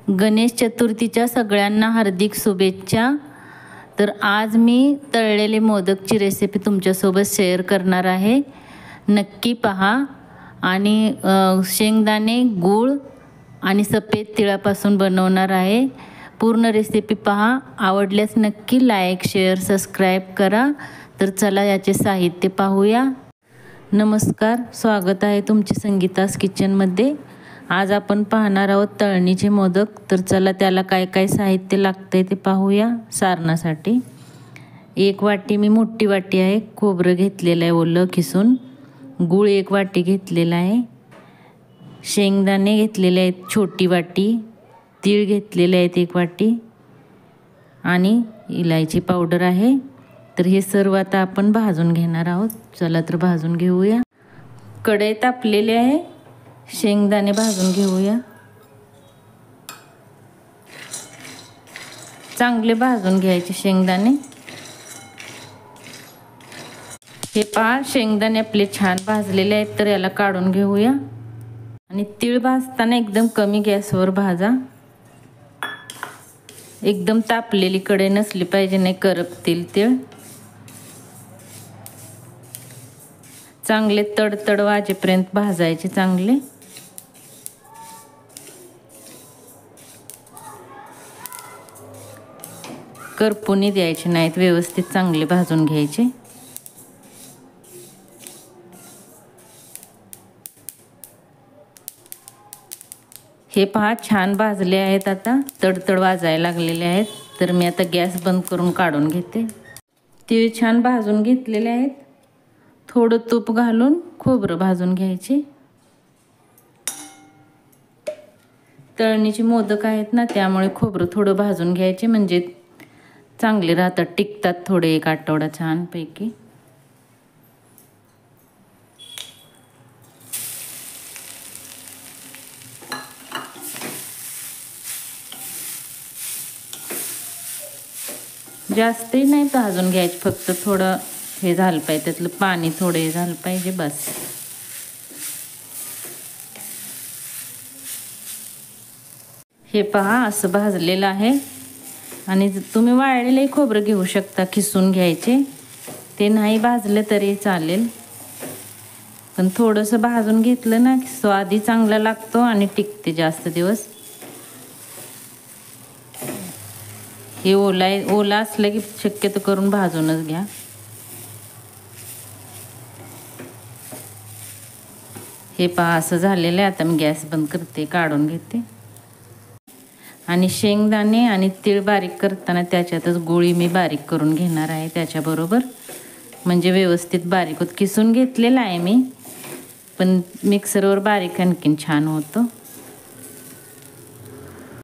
गणेश चतुर्थीच्या सगळ्यांना हार्दिक शुभेच्छा। तर आज मी तळलेले मोदकची रेसिपी तुमच्यासोबत शेअर करणार आहे, नक्की पहा। आणि शेंगदाणे, गूळ आणि सफेद तिळापासून बनवणार आहे। पूर्ण रेसिपी पहा, आवडल्यास नक्की लाईक, शेअर, सबस्क्राईब करा। तर चला याचे साहित्य पाहूया। नमस्कार, स्वागत आहे तुमचे संगीतास किचनमध्ये। आज आपण पाहणार आहोत तळणीचे मोदक। तर चला त्याला काय काय साहित्य लागते ते पाहूया। सारणासाठी एक वाटी, मी मोठी वाटी आहे, खोबरं घेतलेलं आहे ओलं खिसून, गूळ एक वाटी घेतलेला आहे, शेंगदाणे घेतलेले आहेत छोटी वाटी, तीळ घेतलेले आहेत एक वाटी आणि इलायची पावडर आहे। तर हे सर्व आता आपण भाजून घेणार आहोत। चला तर भाजून घेऊया। कढई तापलेली आहे, शेंगदाणे भाजून घेऊया। चांगले भाजून घ्यायचे शेंगदाणे। हे पहा, शेंगदाणे आपले छान भाजलेले आहेत। तर याला काढून घेऊया। आणि तीळ भाजताना एकदम कमी गॅसवर भाजा। एकदम तापलेली कढई नसली पाहिजे, नाही करपतील तीळ। चांगले तडतड वाजेपर्यंत भाजायचे चांगले। करपूनी द्यायचे नाहीत, व्यवस्थित चांगले भाजून घ्यायचे। हे पहा, छान भाजले आहेत, आता तडतड वाजायला लागलेले आहेत। तर मी आता गॅस बंद करून काढून घेते। तीळ छान भाजून घेतलेले आहेत। थोडं तूप घालून खोबरं भाजून घ्यायचे। तळणीचे मोदक आहेत ना, त्यामुळे खोबरं थोडं भाजून घ्यायचे, म्हणजे चांगले राहतात, टिकतात थोडे एक आठवडा छानपैकी। जास्तही नाही भाजून घ्यायचे, फक्त थोडं हे झालं पाहिजे, त्यातलं पाणी थोडं हे झालं पाहिजे, बस। हे पहा, असं भाजलेलं आहे। आणि तुम्ही वाळलेले खोबरं घेऊ शकता, खिसून घ्यायचे, ते नाही भाजले तरी चालेल। पण थोडंसं भाजून घेतलं ना की स्वादही चांगला लागतो आणि टिकते जास्त दिवस। हे ओला असलं की शक्यतो करून भाजूनच घ्या। हे पहा, असं झालेलं आहे। आता मी गॅस बंद करते, काढून घेते। आणि शेंगदाणे आणि तीळ बारीक करताना त्याच्यातच गुळी मी बारीक करून घेणार आहे त्याच्याबरोबर, म्हणजे व्यवस्थित बारीक होत। किसून घेतलेला आहे मी, पण मिक्सरवर बारीक आणखीन छान होतं।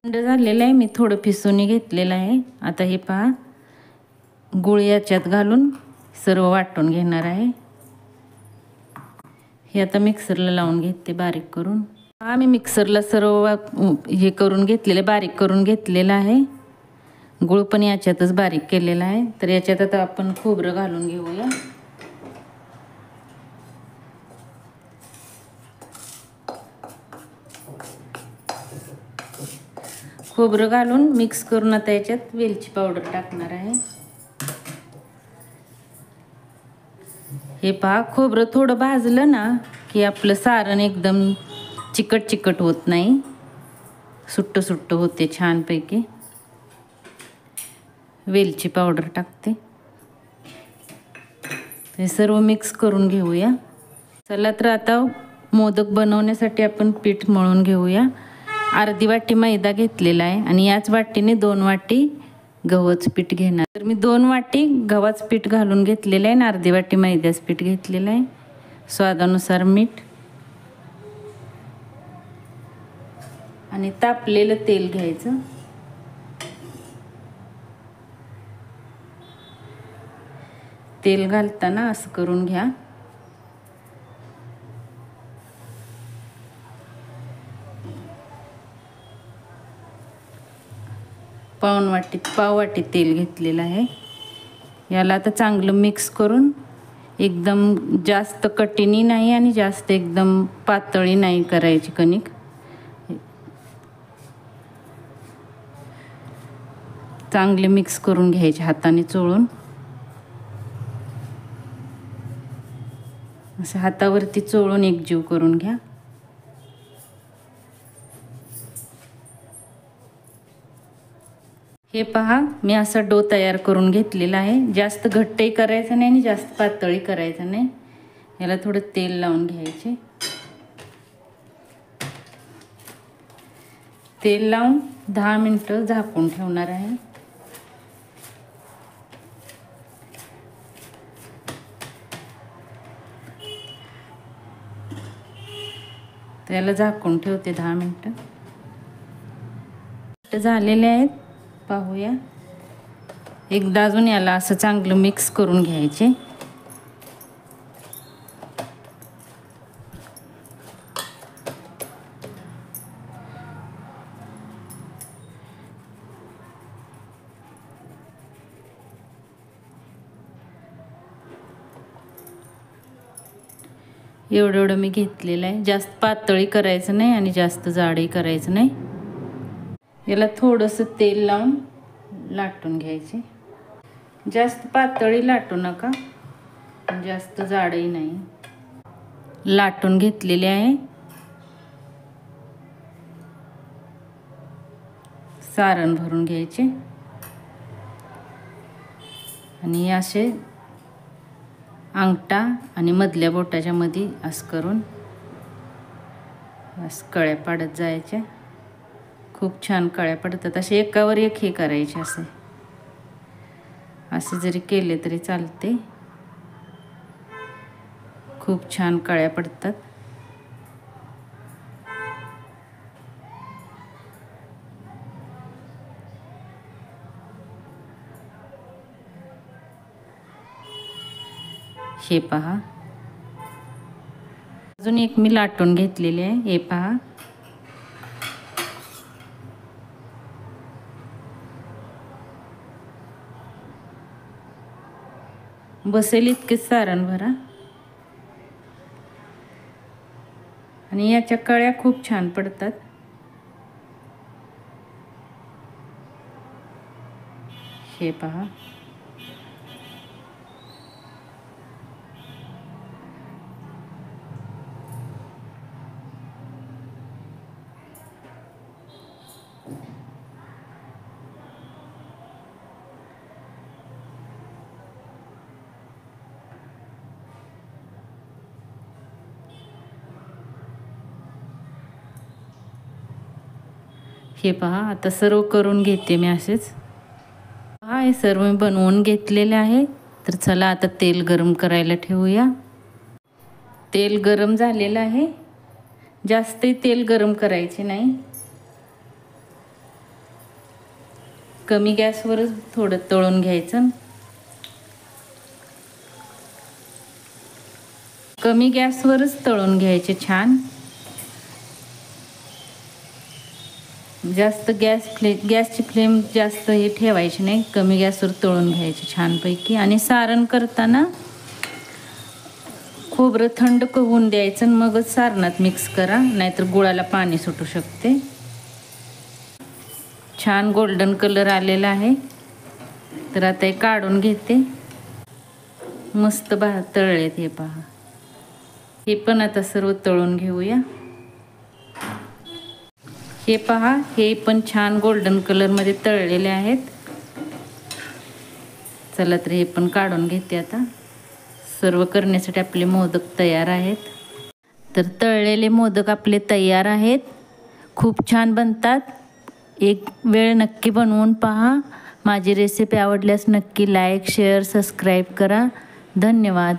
थंड झालेलं आहे, मी थोडं पिसून घेतलेलं आहे। आता हे पहा, गुळ याच्यात घालून सर्व वाटून घेणार आहे। हे आता मिक्सरला लावून घेते बारीक करून। हा, मी मिक्सरला सर्व हे करून घेतलेले, बारीक करून घेतलेलं आहे। गुळ पण याच्यातच बारीक केलेला आहे। तर याच्यात आता आपण खोबरं घालून घेऊया। खोबरं घालून मिक्स करून आता याच्यात वेलची पावडर टाकणार आहे। हे पहा, खोबरं थोडं भाजलं ना की आपलं सारण एकदम चिकट चिकट होत नाही, सुट्ट सुट्ट होते छानपैकी। वेलची पावडर टाकते। हे सर्व मिक्स करून घेऊया। चला तर आता मोदक बनवण्यासाठी आपण पीठ मळून घेऊया। अर्धी वाटी मैदा घेतलेला आहे आणि याच वाटीने 2 वाटी गव्हाचं पीठ घेणार। तर मी 2 वाटी गव्हाचं पीठ घालून घेतलेलं आहे आणि अर्धी वाटी मैद्याचं पीठ घेतलेलं आहे। स्वादानुसार मीठ आणि तापलेलं तेल घ्यायचं। तेल घालताना असं करून घ्या। पाव वाटी तेल घेतलेलं आहे। याला आता चांगलं मिक्स करून, एकदम जास्त कठीणी नाही आणि जास्त एकदम पातळी नाही करायची कणिक। चांगले मिक्स करून घ्यायचे हाताने चोळून. असं हातावरती चोळून एकजीव करून घ्या. हे पहा, मी असा डो तयार करून घेतलेला आहे. जास्त घट्टही करायचं नाही आणि जास्त पातळही करायचं नाही. याला थोडं तेल लावून घ्यायचे. तेल लावून 10 मिनिटं झाकून ठेवणार आहे. त्याला झाकून ठेवते 10 मिनिटं. झालेले आहेत, पाहूया. एकदा अजून याला असं चांगलं मिक्स करून घ्यायचे. एवढं मी घेतलेलं आहे. जास्त पातळी करायचं नाही आणि जास्त जाडही करायचं नाही. याला थोडंसं तेल लावून लाटून घ्यायचे. जास्त पातळी लाटू नका, जास्त जाडही नाही. लाटून घेतलेले आहे. सारण भरून घ्यायचे आणि असे अंगठा आणि मधल्या बोटाच्या मध्ये असं करून असं कळ्या पाडत जायच्या. खूप छान कळ्या पडतात. असे एकावर एक हे करायचे. असे जरी केले तरी चालते. खूप छान कळ्या पडतात. हे पहा, अजून एक मी लाटून घेतलेली आहे. हे पहा, बसेल इतकेच सारण भरा. आणि याच्या कळ्या खूप छान पडतात. हे पहा, हे पहा. आता सर्व करून घेते मी असेच. पहा, हे सर्व मी बनवून घेतलेले आहे. तर चला आता तेल गरम करायला ठेवूया. तेल गरम झालेलं आहे. जास्तही तेल गरम करायचे नाही. कमी गॅसवरच थोडं तळून घ्यायचं. कमी गॅसवरच तळून घ्यायचे छान. जास्त गॅसची फ्लेम जास्त हे ठेवायची नाही. कमी गॅसवर तळून घ्यायचे छानपैकी. आणि सारण करताना खोबरं थंड होऊन द्यायचं आणि मगच सारणात मिक्स करा, नाहीतर गुळाला पाणी सुटू शकते. छान गोल्डन कलर आलेला आहे. तर आता हे काढून घेते. मस्त तळलेत हे पहा. हे पण आता सर्व तळून घेऊया. हे पहा, हे पण छान गोल्डन कलरमध्ये तळलेले आहेत. चला तर हे पण काढून घेते आता. सर्व करण्यासाठी आपले मोदक तयार आहेत. तर तळलेले मोदक आपले तयार आहेत. खूप छान बनतात. एक वेळ नक्की बनवून पहा. माझी रेसिपी आवडल्यास नक्की लाईक, शेअर, सबस्क्राईब करा. धन्यवाद.